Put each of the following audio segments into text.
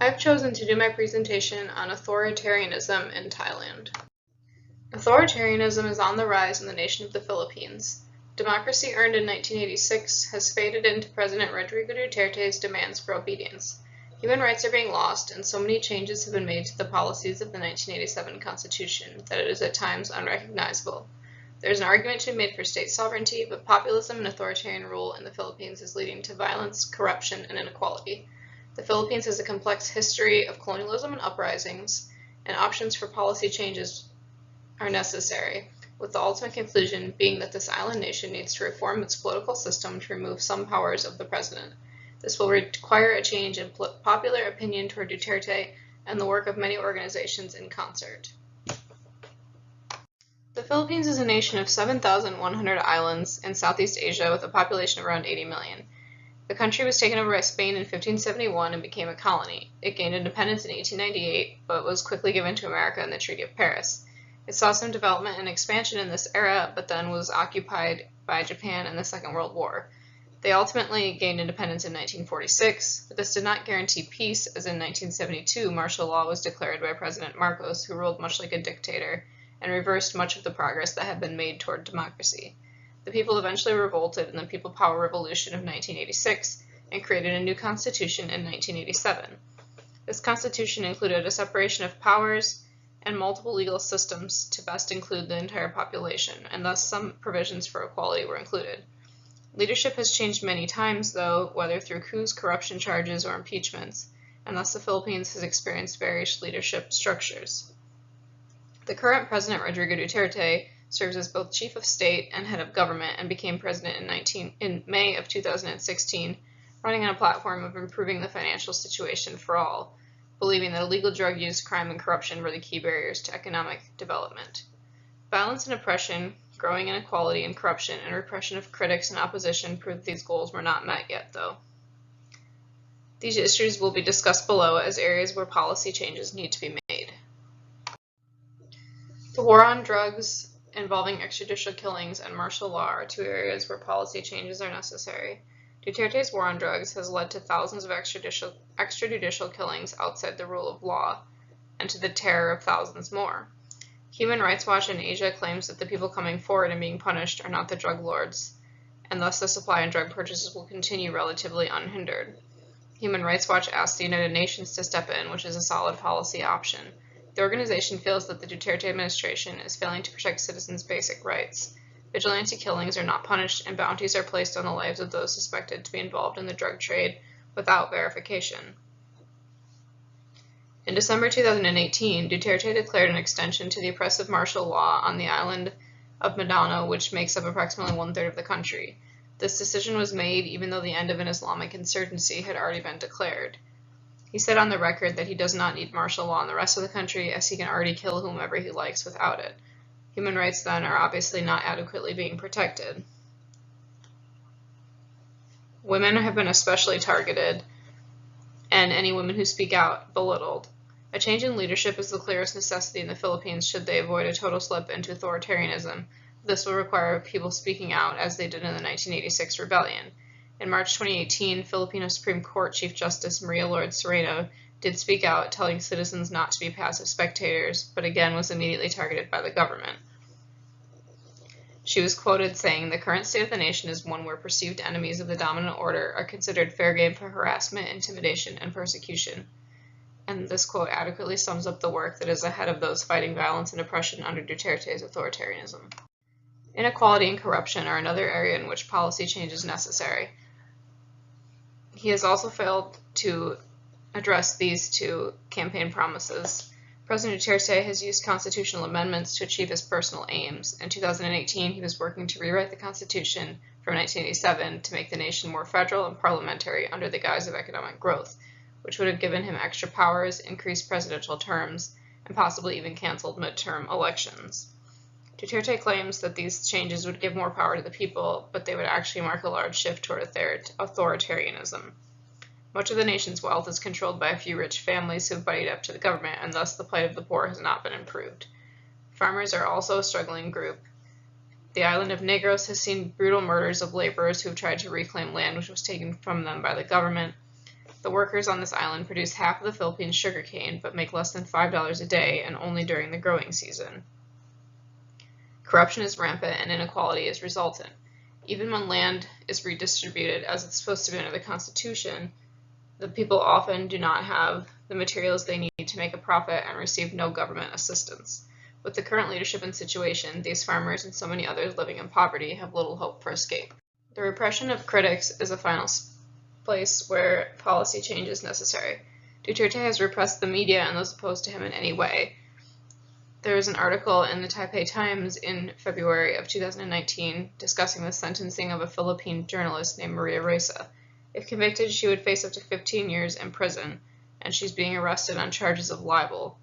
I've chosen to do my presentation on authoritarianism in Thailand. Authoritarianism is on the rise in the nation of the Philippines. Democracy earned in 1986 has faded into President Rodrigo Duterte's demands for obedience. Human rights are being lost, and so many changes have been made to the policies of the 1987 Constitution that it is at times unrecognizable. There is an argument to be made for state sovereignty, but populism and authoritarian rule in the Philippines is leading to violence, corruption, and inequality. The Philippines has a complex history of colonialism and uprisings, and options for policy changes are necessary, with the ultimate conclusion being that this island nation needs to reform its political system to remove some powers of the president. This will require a change in popular opinion toward Duterte and the work of many organizations in concert. The Philippines is a nation of 7,100 islands in Southeast Asia with a population of around 80 million. The country was taken over by Spain in 1571 and became a colony. It gained independence in 1898, but was quickly given to America in the Treaty of Paris. It saw some development and expansion in this era, but then was occupied by Japan in the Second World War. They ultimately gained independence in 1946, but this did not guarantee peace, as in 1972 martial law was declared by President Marcos, who ruled much like a dictator, and reversed much of the progress that had been made toward democracy. The people eventually revolted in the People Power Revolution of 1986 and created a new constitution in 1987. This constitution included a separation of powers and multiple legal systems to best include the entire population, and thus some provisions for equality were included. Leadership has changed many times, though, whether through coups, corruption charges, or impeachments, and thus the Philippines has experienced various leadership structures. The current president, Rodrigo Duterte, serves as both chief of state and head of government and became president in May of 2016, running on a platform of improving the financial situation for all, believing that illegal drug use, crime, and corruption were the key barriers to economic development. Violence and oppression, growing inequality and corruption, and repression of critics and opposition proved these goals were not met yet, though. These issues will be discussed below as areas where policy changes need to be made. The war on drugs, involving extrajudicial killings, and martial law are two areas where policy changes are necessary. Duterte's war on drugs has led to thousands of extrajudicial killings outside the rule of law, and to the terror of thousands more. Human Rights Watch in Asia claims that the people coming forward and being punished are not the drug lords, and thus the supply and drug purchases will continue relatively unhindered. Human Rights Watch asks the United Nations to step in, which is a solid policy option. The organization feels that the Duterte administration is failing to protect citizens' basic rights. Vigilante killings are not punished, and bounties are placed on the lives of those suspected to be involved in the drug trade without verification. In December 2018, Duterte declared an extension to the oppressive martial law on the island of Mindanao, which makes up approximately one-third of the country. This decision was made even though the end of an Islamic insurgency had already been declared. He said on the record that he does not need martial law in the rest of the country, as he can already kill whomever he likes without it. Human rights, then, are obviously not adequately being protected. Women have been especially targeted, and any women who speak out belittled. A change in leadership is the clearest necessity in the Philippines should they avoid a total slip into authoritarianism. This will require people speaking out, as they did in the 1986 rebellion. In March 2018, Filipino Supreme Court Chief Justice Maria Lourdes-Sereno did speak out, telling citizens not to be passive spectators, but again was immediately targeted by the government. She was quoted saying, "The current state of the nation is one where perceived enemies of the dominant order are considered fair game for harassment, intimidation, and persecution." And this quote adequately sums up the work that is ahead of those fighting violence and oppression under Duterte's authoritarianism. Inequality and corruption are another area in which policy change is necessary. He has also failed to address these two campaign promises. President Duterte has used constitutional amendments to achieve his personal aims. In 2018, he was working to rewrite the Constitution from 1987 to make the nation more federal and parliamentary under the guise of economic growth, which would have given him extra powers, increased presidential terms, and possibly even canceled midterm elections. Duterte claims that these changes would give more power to the people, but they would actually mark a large shift toward authoritarianism. Much of the nation's wealth is controlled by a few rich families who have buddied up to the government, and thus the plight of the poor has not been improved. Farmers are also a struggling group. The island of Negros has seen brutal murders of laborers who have tried to reclaim land which was taken from them by the government. The workers on this island produce half of the Philippines' sugarcane, but make less than $5 a day, and only during the growing season. Corruption is rampant and inequality is resultant. Even when land is redistributed as it's supposed to be under the Constitution, the people often do not have the materials they need to make a profit and receive no government assistance. With the current leadership and situation, these farmers and so many others living in poverty have little hope for escape. The repression of critics is a final place where policy change is necessary. Duterte has repressed the media and those opposed to him in any way. There is an article in the Taipei Times in February of 2019 discussing the sentencing of a Philippine journalist named Maria Ressa. If convicted, she would face up to 15 years in prison, and she's being arrested on charges of libel.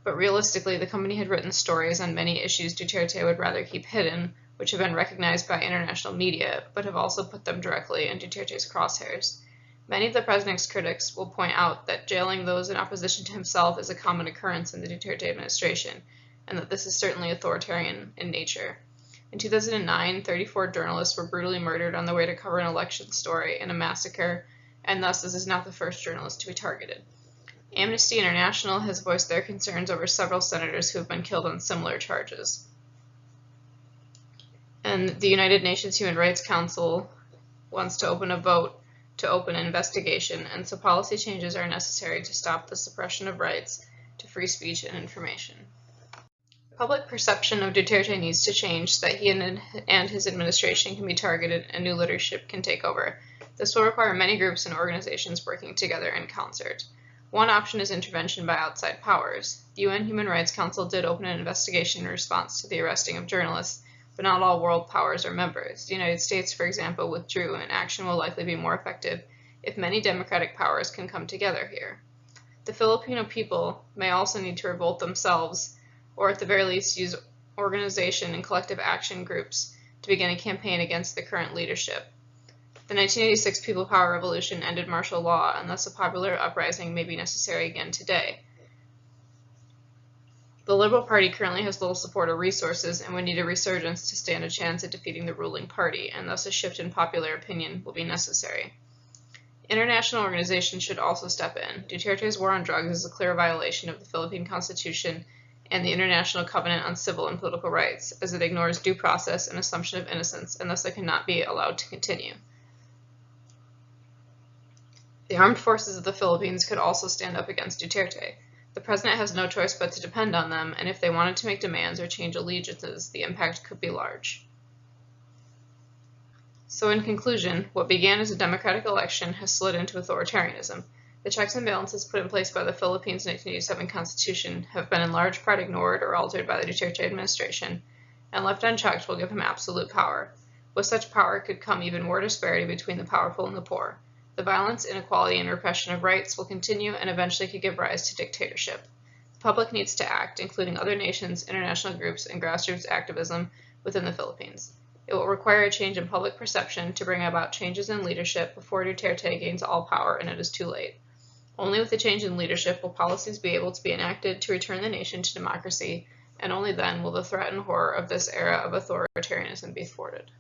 But realistically, the company had written stories on many issues Duterte would rather keep hidden, which have been recognized by international media, but have also put them directly in Duterte's crosshairs. Many of the president's critics will point out that jailing those in opposition to himself is a common occurrence in the Duterte administration, and that this is certainly authoritarian in nature. In 2009, 34 journalists were brutally murdered on their way to cover an election story in a massacre, and thus this is not the first journalist to be targeted. Amnesty International has voiced their concerns over several senators who have been killed on similar charges. And the United Nations Human Rights Council wants to open a vote to open an investigation, and so policy changes are necessary to stop the suppression of rights to free speech and information. Public perception of Duterte needs to change so that he and his administration can be targeted and new leadership can take over. This will require many groups and organizations working together in concert. One option is intervention by outside powers. The UN Human Rights Council did open an investigation in response to the arresting of journalists, but not all world powers are members. The United States, for example, withdrew, and action will likely be more effective if many democratic powers can come together here. The Filipino people may also need to revolt themselves, or at the very least use organization and collective action groups to begin a campaign against the current leadership. The 1986 People Power Revolution ended martial law, and thus a popular uprising may be necessary again today. The Liberal Party currently has little support or resources and would need a resurgence to stand a chance at defeating the ruling party, and thus a shift in popular opinion will be necessary. International organizations should also step in. Duterte's war on drugs is a clear violation of the Philippine Constitution and the International Covenant on Civil and Political Rights, as it ignores due process and assumption of innocence, and thus it cannot be allowed to continue. The armed forces of the Philippines could also stand up against Duterte. The president has no choice but to depend on them, and if they wanted to make demands or change allegiances, the impact could be large. So in conclusion, what began as a democratic election has slid into authoritarianism. The checks and balances put in place by the Philippines' 1987 Constitution have been in large part ignored or altered by the Duterte administration, and left unchecked will give him absolute power. With such power could come even more disparity between the powerful and the poor. The violence, inequality, and repression of rights will continue and eventually could give rise to dictatorship. The public needs to act, including other nations, international groups, and grassroots activism within the Philippines. It will require a change in public perception to bring about changes in leadership before Duterte gains all power and it is too late. Only with a change in leadership will policies be able to be enacted to return the nation to democracy, and only then will the threat and horror of this era of authoritarianism be thwarted.